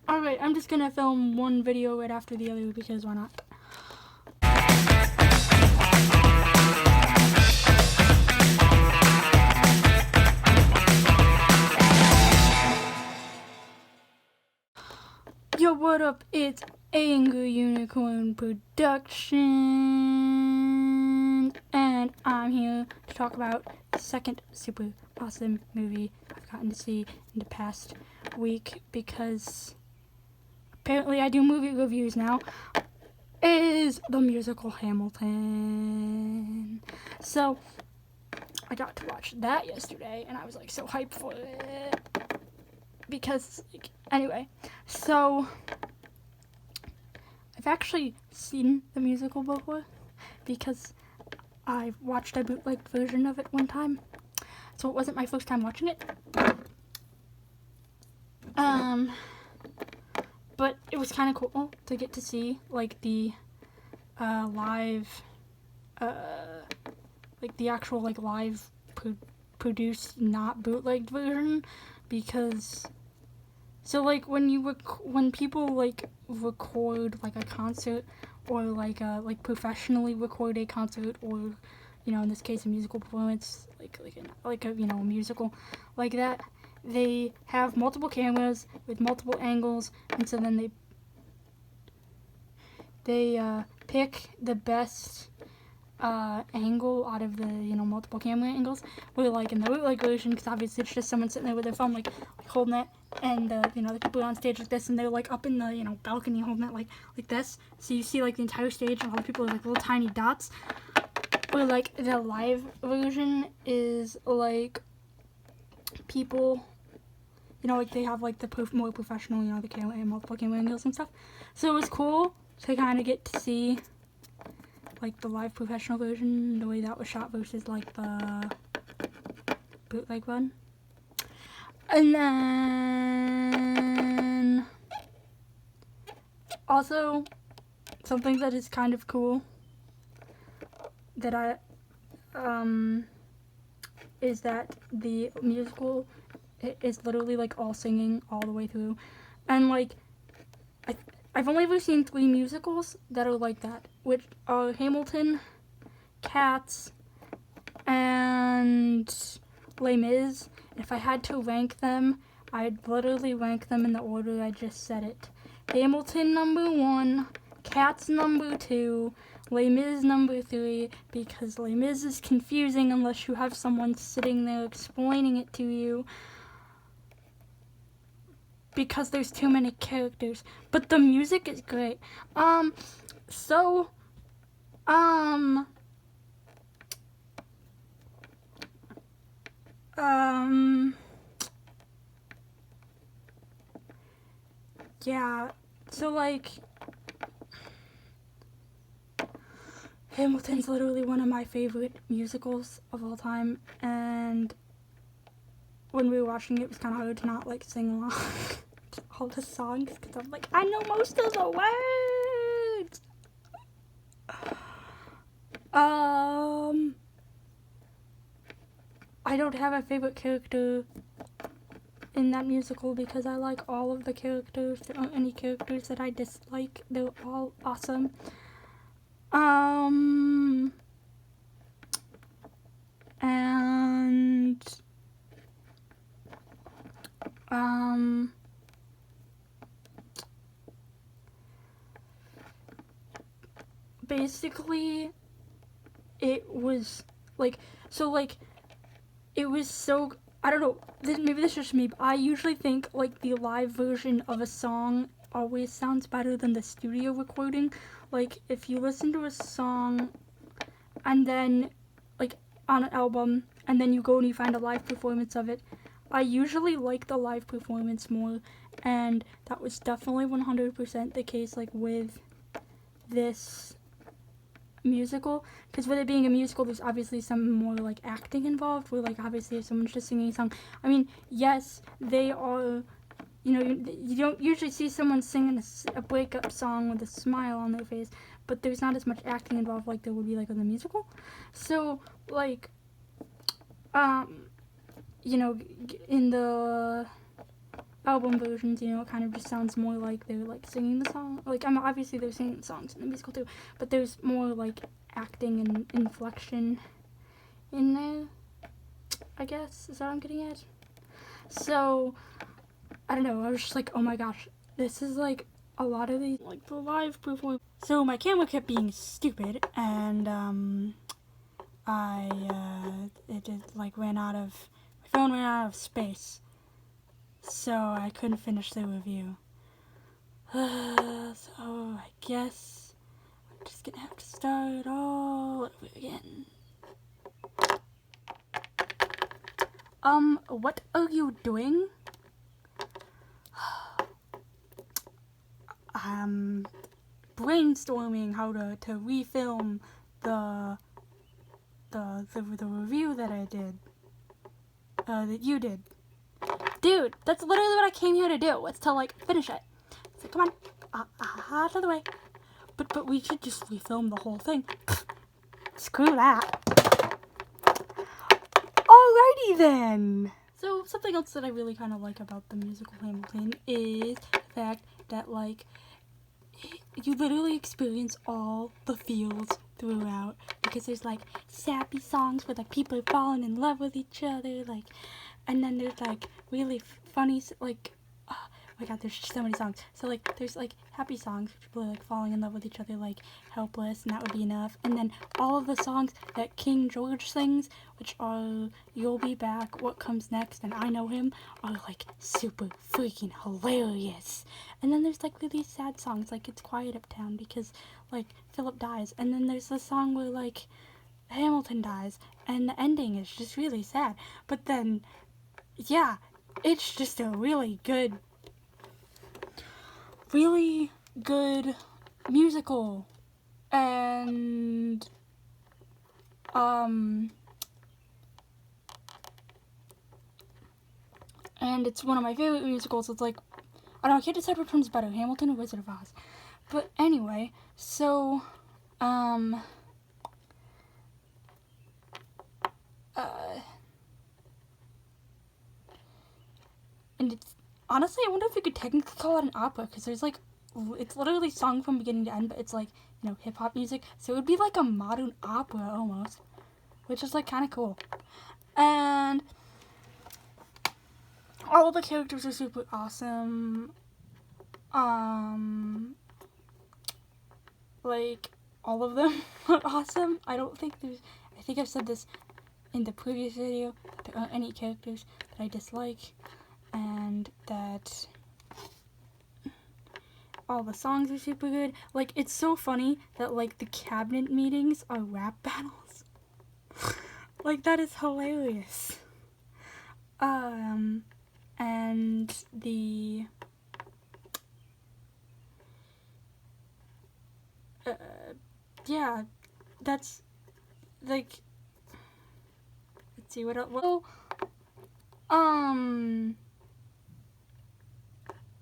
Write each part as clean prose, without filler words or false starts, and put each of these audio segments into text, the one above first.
Alright, I'm just gonna film one video right after the other because why not? Yo, what up? It's Angry Unicorn Production, and I'm here to talk about the second super awesome movie I've gotten to see in the past week because apparently I do movie reviews now. Is the musical Hamilton. So I got to watch that yesterday, and I was like so hyped for it because, like, anyway, so I've actually seen the musical before because I watched a bootleg version of it one time, so it wasn't my first time watching it. But it was kind of cool to get to see like the live, like the actual like live produced, not bootlegged version, because so like when people like record like a concert or like professionally record a concert, or you know, in this case a musical performance, like a you know, a musical like that, they have multiple cameras with multiple angles, and so then they pick the best angle out of the, you know, multiple camera angles. Where like in the bootleg version, because obviously it's just someone sitting there with their phone like holding it, and you know, the people are on stage like this, and they're like up in the, you know, balcony holding it like this, so you see like the entire stage, and all the people are like little tiny dots. Or like the live version is like people, you know, like they have like the more professional, you know, the camera and multiple camera angles and stuff. So it was cool to kind of get to see like the live professional version, the way that was shot versus like the bootleg one. And then also something that is kind of cool that I is that the musical is literally like all singing all the way through, and like I've only ever seen 3 musicals that are like that, which are Hamilton, Cats, and Les Mis. If I had to rank them, I'd literally rank them in the order I just said it. Hamilton number 1, Cats number 2, Les Mis number 3, because Les Mis is confusing unless you have someone sitting there explaining it to you, because there's too many characters. But the music is great. Yeah, so like Hamilton's literally one of my favorite musicals of all time, and when we were watching it, it was kind of hard to not like sing along to all the songs, because I'm like, I know most of the words. I don't have a favorite character in that musical because I like all of the characters. There aren't any characters that I dislike. They're all awesome. Basically, it was like, so like, it was so, I don't know, maybe this is just me, but I usually think like the live version of a song always sounds better than the studio recording. Like, if you listen to a song and then like on an album, and then you go and you find a live performance of it, I usually like the live performance more, and that was definitely 100% the case like with this musical, because with it being a musical, there's obviously some more like acting involved, where like obviously if someone's just singing a song, I mean, yes, they are, you know, you don't usually see someone singing a breakup song with a smile on their face, but there's not as much acting involved like there would be like in the musical. So like you know, in the album versions, you know, it kind of just sounds more like they're like singing the song. Like, I mean, obviously they're singing songs in the musical too, but there's more like acting and inflection in there, I guess, is what I'm getting at. So, I don't know, I was just like, oh my gosh, this is like a lot of these, like the live performance. So my camera kept being stupid, and it just like my phone ran out of space, so I couldn't finish the review. So I guess I'm just gonna have to start all over again. What are you doing? Brainstorming how to refilm the review that I did. That you did. Dude, that's literally what I came here to do, was to like finish it. So come on, out of the way. But we should just refilm the whole thing. Screw that. Alrighty then. So something else that I really kind of like about the musical Hamilton is the fact that like you literally experience all the feels throughout, because there's like sappy songs where like people are falling in love with each other, like, and then there's like really funny, like, oh my god, there's so many songs. So like there's like happy songs which people are like falling in love with each other, like Helpless, and That Would Be Enough, and then all of the songs that King George sings, which are You'll Be Back, What Comes Next, and I Know Him, are like super freaking hilarious. And then there's like really sad songs, like It's Quiet Uptown, because like Philip dies, and then there's the song where like Hamilton dies, and the ending is just really sad. But then, yeah, it's just a really good musical. And and it's one of my favorite musicals. It's like, I don't know, I can't decide which one's better, Hamilton or Wizard of Oz. But anyway, so and it's honestly, I wonder if you could technically call it an opera, because there's like, it's literally sung from beginning to end, but it's like, you know, hip hop music, so it would be like a modern opera almost, which is like kind of cool. And all the characters are super awesome. Like all of them are awesome. I think I've said this in the previous video, that there aren't any characters that I dislike, and that all the songs are super good. Like, it's so funny that like the cabinet meetings are rap battles. Like, that is hilarious. And the yeah, that's like, let's see what else. Well,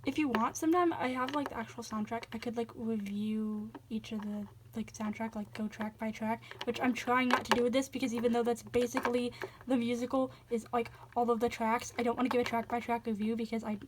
if you want, sometime I have like the actual soundtrack. I could like review each of the like soundtrack, like go track by track, which I'm trying not to do with this, because even though that's basically the musical is like all of the tracks, I don't want to give a track by track review, because I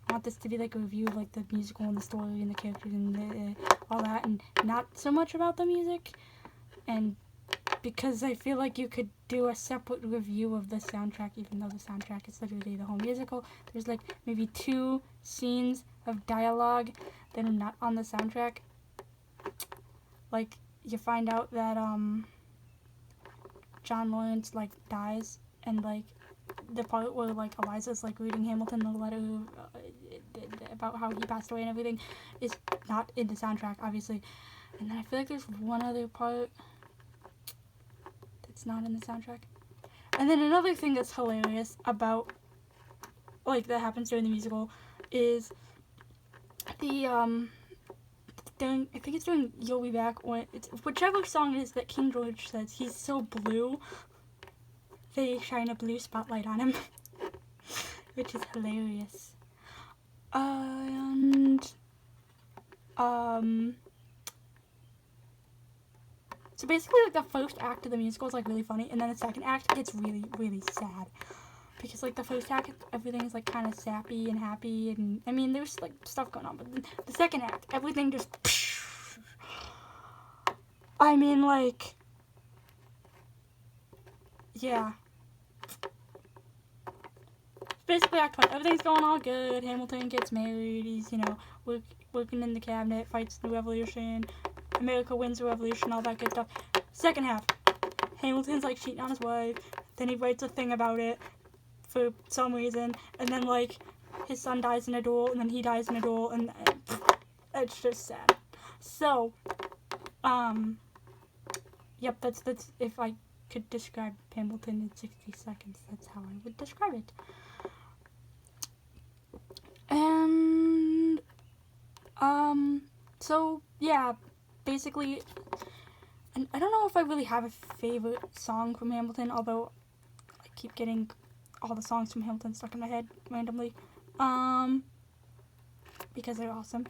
want this to be like a review of like the musical and the story and the characters and all that, and not so much about the music. And because I feel like you could do a separate review of the soundtrack, even though the soundtrack is literally the whole musical. There's like maybe 2 scenes of dialogue that are not on the soundtrack. Like, you find out that John Lawrence like dies, and like the part where like Eliza's like reading Hamilton the letter about how he passed away and everything is not in the soundtrack, obviously. And then I feel like there's one other part that's not in the soundtrack. And then another thing that's hilarious about like that happens during the musical is the during, I think it's during You'll Be Back, when it's whichever song it is that King George says he's so blue, they shine a blue spotlight on him, which is hilarious. So basically, like, the first act of the musical is like really funny, and then the second act gets really, really sad, because like the first act, everything is like kind of sappy and happy, and I mean there's like stuff going on, but the second act, everything just, I mean like, yeah. Basically Act 1, everything's going all good. Hamilton gets married. He's, you know, working in the cabinet, fights the revolution. America wins the revolution, all that good stuff. Second half, Hamilton's like cheating on his wife. Then he writes a thing about it for some reason, and then like his son dies in a duel, and then he dies in a duel, and it's just sad. So, yep, that's if I could describe Hamilton in 60 seconds, that's how I would describe it. And so yeah, basically, and I don't know if I really have a favorite song from Hamilton, although I keep getting all the songs from Hamilton stuck in my head randomly, because they're awesome.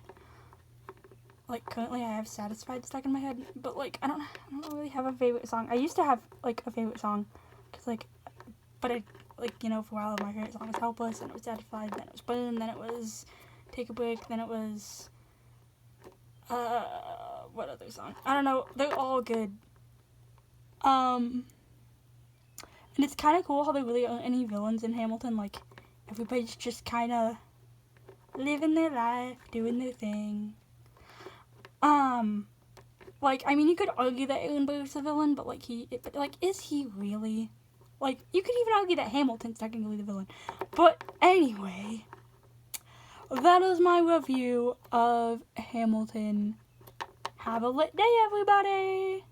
Like, currently I have Satisfied stuck in my head, but like, I don't really have a favorite song. I used to have like a favorite song, cause like, but it, like, you know, for a while my favorite song was Helpless, then it was Satisfied, then it was Burn, then it was Take a Break, then it was, what other song? I don't know, they're all good. And it's kind of cool how there really aren't any villains in Hamilton, like, everybody's just kind of living their life, doing their thing. Like, I mean, you could argue that Aaron Burr's a villain, but like, is he really? Like, you could even argue that Hamilton's technically the villain. But anyway, that is my review of Hamilton. Have a lit day, everybody!